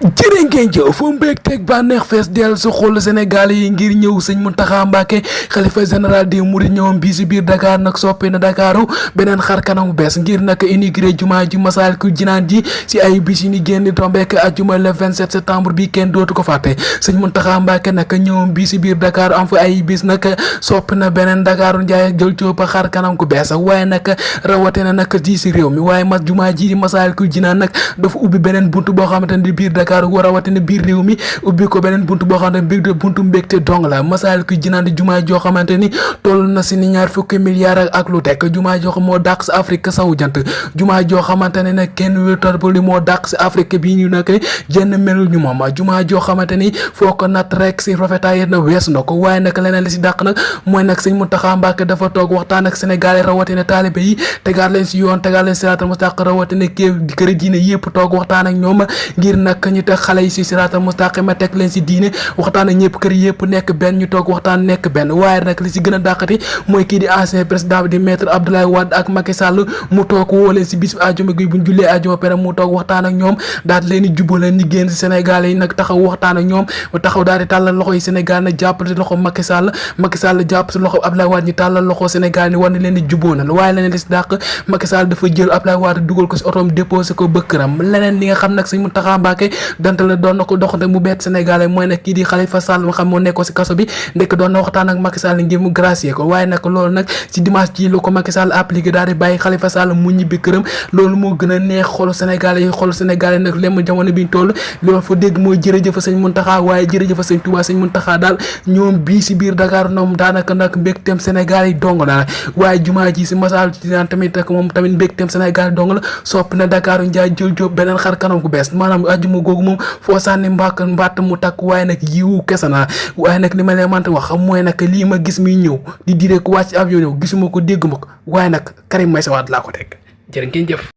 jërë ngeen jëf fu mbégteeg bànneex fees dell sa xol Sénégal yi ngir ñëw sëñ Mountakha Mbacké xalifa général des mourides ñëwam bii si biir Dakar nag soppi na Dakaru beneen xar kanam bu bees ngir nag inauguré jumaa ji Massalikul Jinaan ji si ay bis yi ni génn tombeek ajuma le 27 septembre bi kenn dootu ko fàtte sëñ Mountakha Mbacké nag ñëwam bii si biir Dakar am fa ay bis nag soppi na beneen Dakaru njaay jël coopa xar kanam ku bees waaye nag rawatina nag ji si réew mi waaye jumaa ji di Massalikul Jinaan nag dafa ubbi beneen buntu boo xamante ne biir Dakar war a watina biir réew mi ubbi ko beneen buntu boo xamante ne biir buntu mbégte dong la Massalikul Jinaan di jumaa joo xamante ni toll na si ni 20 milliards ak lu tekk jumaa joo xam moo dàq si Afrique sawu jant jumaa joo xamante ne nag kenn wéetar ba li moo dàq si Afrique bii ñu nag jenn melul ñu moom jumaa joo xamante ni foo ko nat rek si rafetaay na wees na ko waaye nag leneen li si dàq nag mooy nag sëñ Mountakha Mbacké dafa toog waxtaan ak Sénégalais rawatina taalibe yi tegaat leen si yoon tegaat leen siraatal mustaqim rawatina kër diine yëpp toog waxtaan ak ñoom ngir nag ñu teg xale yi si siraatal mustaqim ma teg leen si diine waxtaan ak ñëpp kër yëpp nekk benn ñu toog waxtaan nekk benn waaye nag li si gën a dàqati mooy kii di ancien président bi di maître Abdoulaye Wade ak Macky Sall mu toog woo leen si bis bi àjjuma gi buñ jullee àjjuma pere mu toog waxtaan ak ñoom daal leen di jubale ni génn si Sénégal yi nag taxaw waxtaan ak ñoom taxaw daal di tàllal loxo yi Sénégal nag jàpp si loxo Macky Sall jàpp si loxo Abdoulaye Wade ñu tàllal loxo Sénégal ni war na leen di juboo na waaye leneen li si dàq Macky Sall dafa jël Abdoulaye Wade dugal ko si otoom déposé ko bëkkëram leneen li nga xam nag sëñ Mountakha Mbacké dante la doon na ko doxante mu bett Sénégalais mooy nag kii di Khalifa Sall nga xam moo nekkoo si kaso bi ndekk doon na waxtaan ak Macky Sall ngir mu gracier ko waaye nag loolu nag si dimanche ji lu ko Macky Sall appliqué daal di bàyyi Khalifa Sall mu ñibbi këram loolu moo gën a neex xolu Sénégalais yi xolu Sénégalais nag lem jamono biñ toll loolu fa dégg mooy jërëjëf sëñ Mountakha waaye jërëjëf sëñ Touba sëñ Mountakha daal ñoom bii si biir Dakar ñoom daanaka nag mbégteem Sénégal yi dong la waaye jumaa ji si Massalikul Jinaan tamit ak moom tamit mbégteem Sénégal yi dong la soppi na Dakar njaay jël jóob beneen xar kanam gu bees maanaam ajjuma googu moom foo sànni mbatt mu takk waaye nag yiwu kese na waaye nag li ma leen mante wax mooy nag lii ma gis muy ñëw di diree ko wàcc avion ñëw gisuma ko dégguma ko waaye nag Karim Meïssa Wade laa ko teg jërë ngeen jëf